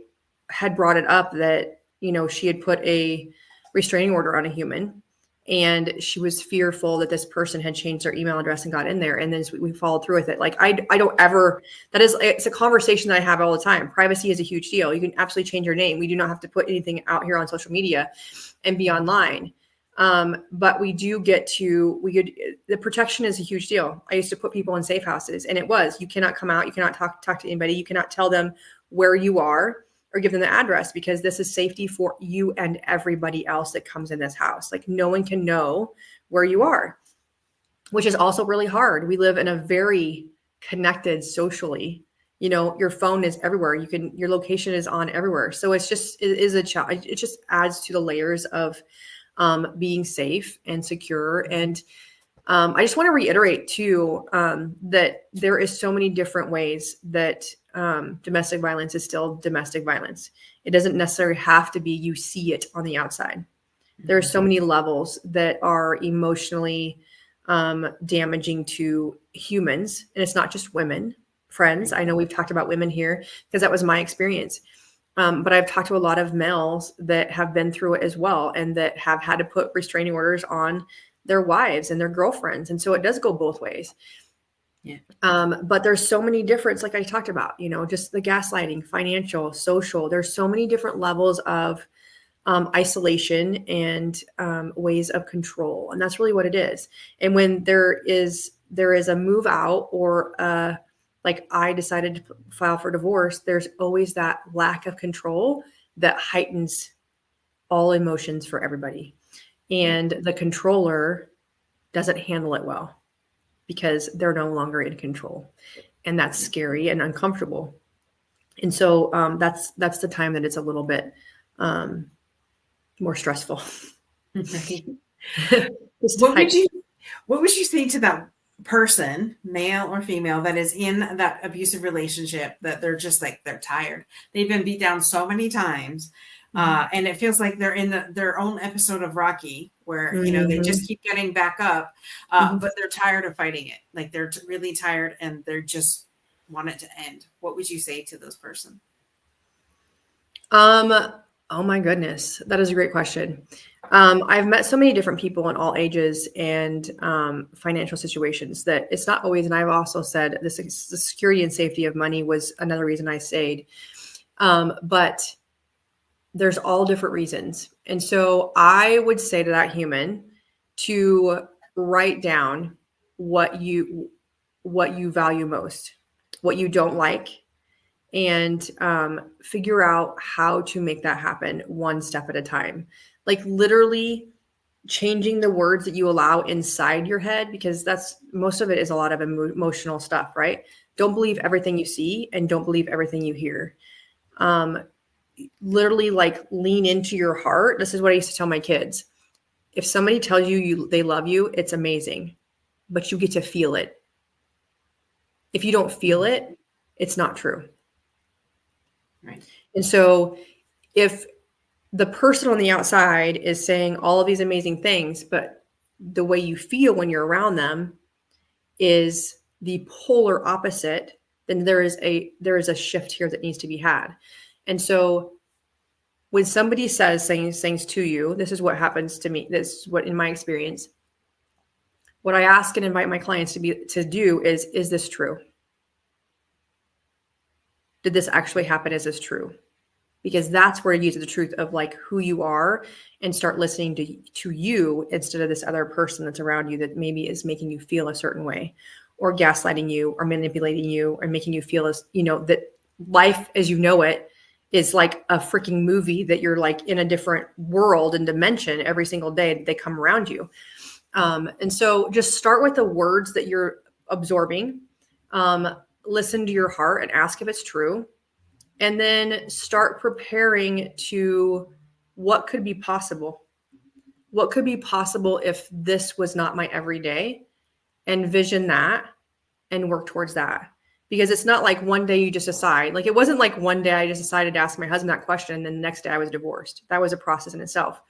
had brought it up that, she had put a restraining order on a human, and she was fearful that this person had changed their email address and got in there. And then we followed through with it. Like, I don't ever, it's a conversation that I have all the time. Privacy is a huge deal. You can absolutely change your name. We do not have to put anything out here on social media and be online. But we do the protection is a huge deal. I used to put people in safe houses, and you cannot come out. You cannot talk to anybody. You cannot tell them where you are or give them the address, because this is safety for you and everybody else that comes in this house. Like, no one can know where you are, which is also really hard. We live in a very connected socially, your phone is everywhere. Your location is on everywhere. So it is a challenge. It just adds to the layers of being safe and secure. And I just want to reiterate too, that there is so many different ways that domestic violence is still domestic violence. It doesn't necessarily have to be, you see it on the outside. There are so many levels that are emotionally damaging to humans. And it's not just women, friends. I know we've talked about women here because that was my experience. But I've talked to a lot of males that have been through it as well, and that have had to put restraining orders on their wives and their girlfriends. And so it does go both ways. Yeah. But there's so many different, like I talked about, just the gaslighting, financial, social, there's so many different levels of isolation and ways of control. And that's really what it is. And when there is a move out, or like I decided to file for divorce, there's always that lack of control that heightens all emotions for everybody. And the controller doesn't handle it well, because they're no longer in control, and that's scary and uncomfortable. And so that's the time that it's a little bit more stressful. What would you say to person, male or female, that is in that abusive relationship, that they're just like, they're tired. They've been beat down so many times. And it feels like they're in their own episode of Rocky where, they just keep getting back up, but they're tired of fighting it. Like they're really tired and they're just want it to end. What would you say to those person? Oh my goodness. That is a great question. I've met so many different people in all ages and financial situations that it's not always, and I've also said the security and safety of money was another reason I stayed. But there's all different reasons. And so I would say to that human to write down what you value most, what you don't like, and figure out how to make that happen one step at a time. Like literally changing the words that you allow inside your head, because that's most of it is a lot of emotional stuff, right? Don't believe everything you see and don't believe everything you hear. Literally like lean into your heart. This is what I used to tell my kids. If somebody tells you they love you, it's amazing, but you get to feel it. If you don't feel it, it's not true. Right. And so if the person on the outside is saying all of these amazing things, but the way you feel when you're around them is the polar opposite, then there is a shift here that needs to be had. And so when somebody says things to you, this is what happens to me. This is what, in my experience, what I ask and invite my clients to do is this true? Did this actually happen? Is this true? Because that's where you use the truth of like who you are and start listening to you instead of this other person that's around you that maybe is making you feel a certain way or gaslighting you or manipulating you or making you feel as, that life as you know it is like a freaking movie that you're like in a different world and dimension every single day that they come around you. And so just start with the words that you're absorbing, listen to your heart and ask if it's true. And then start preparing to what could be possible. What could be possible if this was not my everyday? And vision that and work towards that. Because it's not like one day you just decide. Like it wasn't like one day I just decided to ask my husband that question and then the next day I was divorced. That was a process in itself.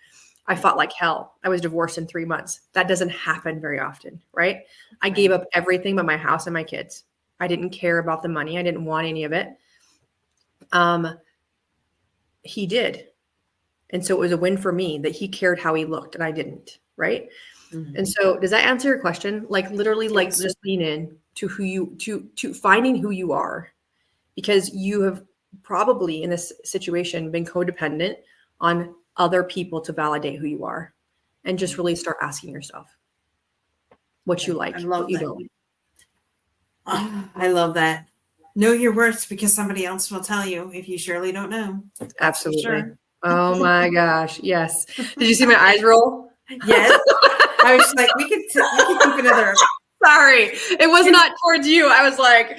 I fought like hell. I was divorced in 3 months. That doesn't happen very often, right? I gave up everything but my house and my kids. I didn't care about the money. I didn't want any of it. He did. And so it was a win for me that he cared how he looked and I didn't. Right. Mm-hmm. And so does that answer your question? Like literally like just lean in to to finding who you are, because you have probably in this situation been codependent on other people to validate who you are, and just really start asking yourself what you like, what you don't. Oh, I love that. Know your worth because somebody else will tell you if you surely don't know. Absolutely. Sure. Oh my gosh. Yes. Did you see my eyes roll? Yes. I was like, we could keep another. Sorry. It was not towards you. I was like.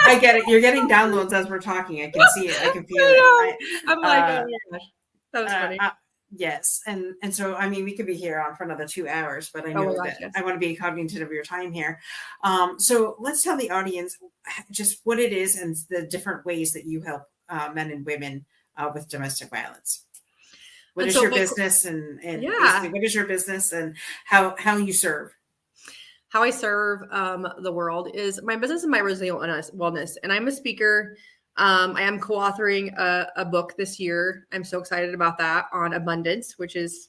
I get it. You're getting downloads as we're talking. I can see it. I can feel it. I'm like, oh my gosh. That was funny. Yes. And so, I mean, we could be here on for another 2 hours, but I know I want to be cognizant of your time here. So let's tell the audience just what it is and the different ways that you help men and women with domestic violence. What is your business and what is your business and how you serve? How I serve the world is my business and my resilient wellness. And I'm a speaker. I am co-authoring a book this year. I'm so excited about that on abundance, which is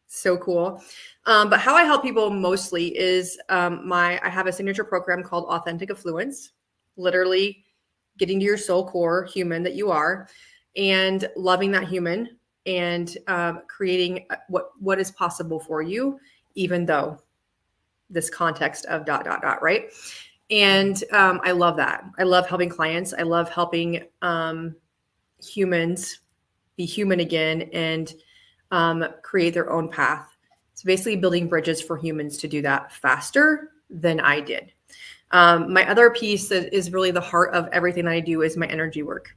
so cool. But how I help people mostly is I have a signature program called Authentic Affluence, literally getting to your soul core human that you are and loving that human and creating what is possible for you, even though this context of ... right? And I love that. I love helping clients. I love helping humans be human again and create their own path. It's basically building bridges for humans to do that faster than I did. My other piece that is really the heart of everything that I do is my energy work.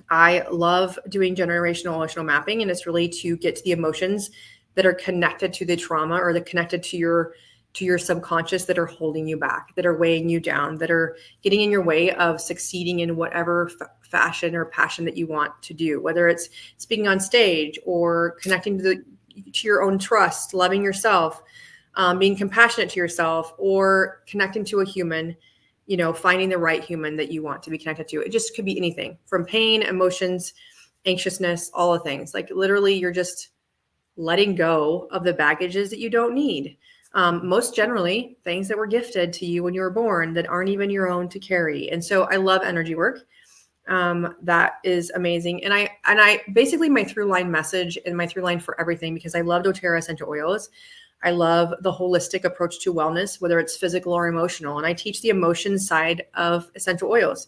I love doing generational emotional mapping, and it's really to get to the emotions that are connected to the trauma or connected to your to your subconscious that are holding you back, that are weighing you down, that are getting in your way of succeeding in whatever fashion or passion that you want to do, whether it's speaking on stage or connecting to your own trust, loving yourself, being compassionate to yourself, or connecting to a human, finding the right human that you want to be connected to. It just could be anything from pain, emotions, anxiousness, all the things. Like literally you're just letting go of the baggages that you don't need. Most generally things that were gifted to you when you were born that aren't even your own to carry. And so I love energy work. That is amazing. And I basically my through line message and my through line for everything, because I love doTERRA essential oils. I love the holistic approach to wellness, whether it's physical or emotional. And I teach the emotion side of essential oils.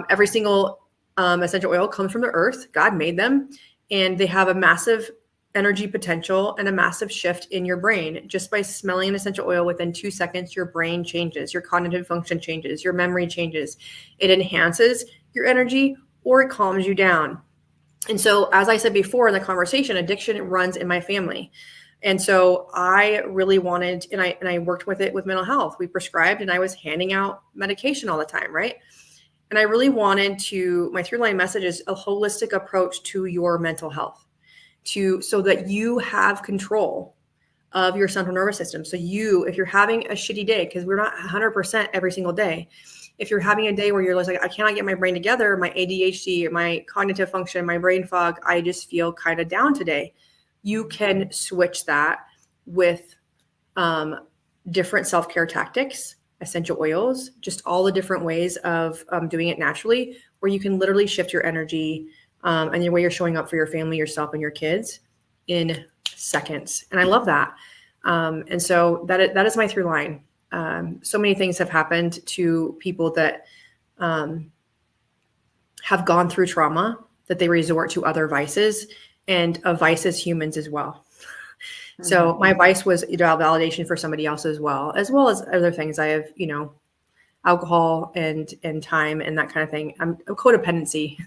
Every single essential oil comes from the earth. God made them, and they have a massive energy potential and a massive shift in your brain. Just by smelling an essential oil, within 2 seconds, your brain changes, your cognitive function changes, your memory changes. It enhances your energy or it calms you down. And so, as I said before in the conversation, addiction runs in my family. And so I really wanted, and I worked with it with mental health. We prescribed, and I was handing out medication all the time, right? And I really wanted my through line message is a holistic approach to your mental health, so that you have control of your central nervous system. So if you're having a shitty day, because we're not 100% every single day, if you're having a day where you're like, I cannot get my brain together, my ADHD, my cognitive function, my brain fog, I just feel kind of down today. You can switch that with different self-care tactics, essential oils, just all the different ways of doing it naturally, where you can literally shift your energy and the way you're showing up for your family, yourself, and your kids in seconds. And I love that. And so that is my through line. So many things have happened to people that have gone through trauma, that they resort to other vices, and a vice as humans as well. Mm-hmm. So my vice was validation for somebody else as well as other things. I have, alcohol and time and that kind of thing. Codependency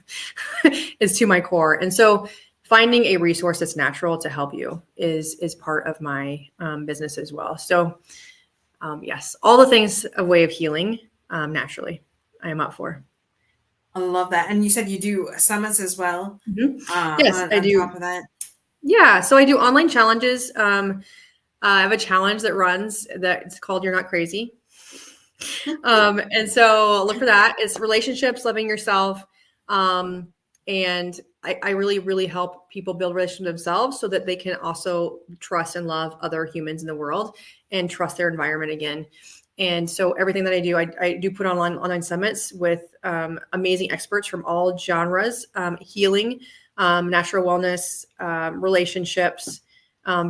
is to my core. And so finding a resource that's natural to help you is part of my business as well. So yes, all the things, a way of healing naturally, I am up for. I love that. And you said you do summits as well. Mm-hmm. Yes, I do. On top of that. Yeah. So I do online challenges. I have a challenge that runs that's called You're Not Crazy. And so look for that. It's relationships, loving yourself. And I really, really help people build relationships with themselves so that they can also trust and love other humans in the world and trust their environment again. And so everything that I do put on online summits with amazing experts from all genres, healing, natural wellness, relationships,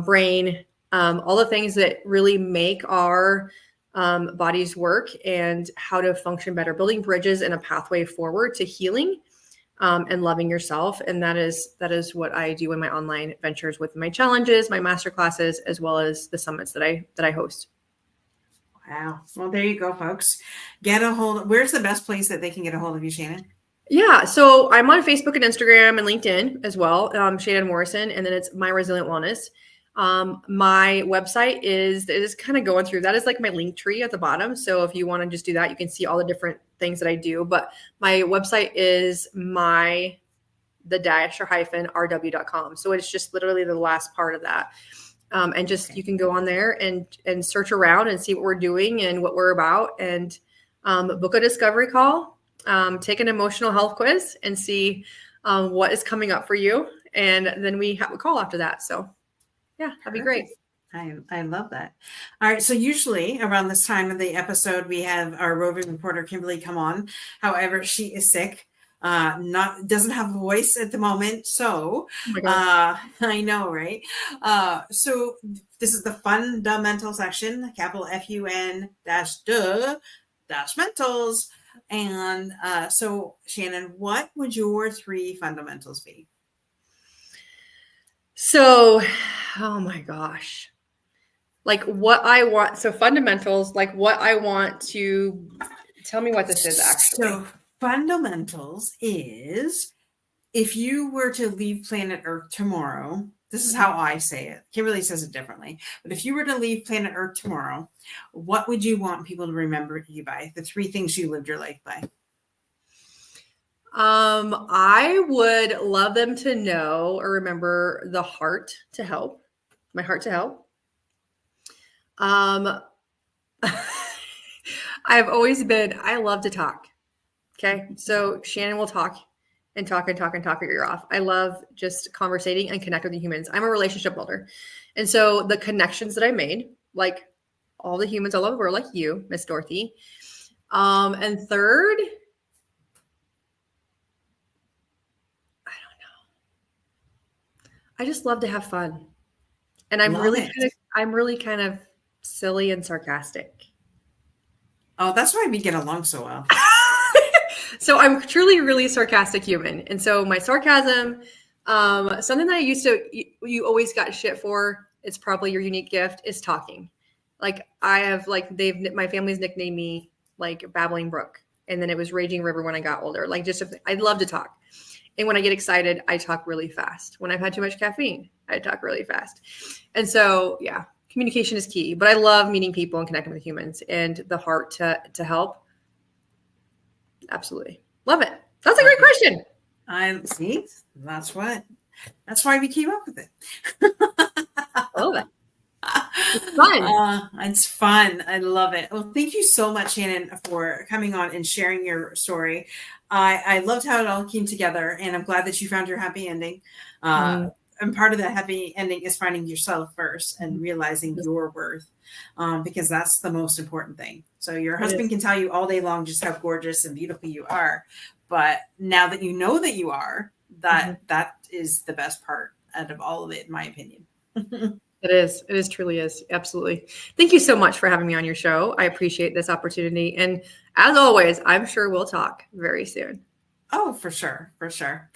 brain, all the things that really make our bodies work and how to function better, building bridges and a pathway forward to healing and loving yourself. And that is what I do in my online ventures with my challenges, my masterclasses, as well as the summits that I host. Wow. Well, there you go, folks. Where's the best place that they can get a hold of you, Shannon? Yeah. So I'm on Facebook and Instagram and LinkedIn as well. Shannon Morrison. And then it's My Resilient Wellness. My website is kind of going through, that is like my link tree at the bottom. So if you want to just do that, you can see all the different things that I do, but my website is rw.com. So it's just literally the last part of that. And just, okay. You can go on there and search around and see what we're doing and what we're about, and book a discovery call, take an emotional health quiz and see what is coming up for you. And then we have a call after that. So yeah, that'd be great. I love that. All right. So usually around this time of the episode, we have our roving reporter, Kimberly, come on. However, she is sick. Doesn't have a voice at the moment. So I know, right? So this is the fundamental section, capital FUN-mentals. And so Shannon, what would your 3 fundamentals be? So, oh my gosh, like what I want. So fundamentals, like what I want to tell me what this is actually. So fundamentals is, if you were to leave planet Earth tomorrow, This is how I say it. Kimberly says it differently. But if you were to leave planet Earth tomorrow, what would you want people to remember you by? The 3 things you lived your life by. I would love them to know or remember the heart to help, my heart to help. I've always been, I love to talk. Okay. So Shannon will talk and talk and talk and talk your ear off. I love just conversating and connect with the humans. I'm a relationship builder. And so the connections that I made, like all the humans all over the world, like you, Miss Dorothy. And third, I just love to have fun. And I'm really kind of silly and sarcastic. Oh, that's why we get along so well. So I'm truly really sarcastic human. And so my sarcasm, something that you always got shit for, it's probably your unique gift, is talking. Like I have my family's nicknamed me like Babbling Brook. And then it was Raging River when I got older. Like I love to talk. And when I get excited, I talk really fast. When I've had too much caffeine, I talk really fast. And so, yeah, communication is key. But I love meeting people and connecting with humans, and the heart to help. Absolutely. Love it. That's a great question. I see. That's why we came up with it. I love it. It's fun. It's fun. I love it. Well, thank you so much, Shannon, for coming on and sharing your story. I loved how it all came together, and I'm glad that you found your happy ending. And part of that happy ending is finding yourself first and realizing your worth, because that's the most important thing. So your husband can tell you all day long just how gorgeous and beautiful you are, but now that you know that you are, that is the best part out of all of it, in my opinion. It is. It truly is. Absolutely. Thank you so much for having me on your show. I appreciate this opportunity. And as always, I'm sure we'll talk very soon. Oh, for sure. For sure.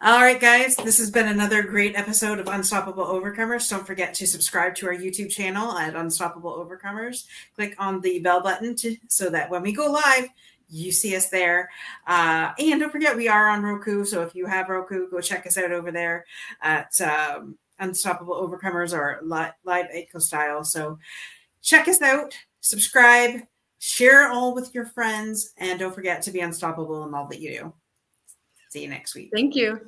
All right, guys, this has been another great episode of Unstoppable Overcomers. Don't forget to subscribe to our YouTube channel at Unstoppable Overcomers. Click on the bell button so that when we go live, you see us there. And don't forget, we are on Roku. So if you have Roku, go check us out over there at Unstoppable Overcomers, or live Echo Style. So check us out, subscribe, share all with your friends, and don't forget to be unstoppable in all that you do. See you next week. Thank you.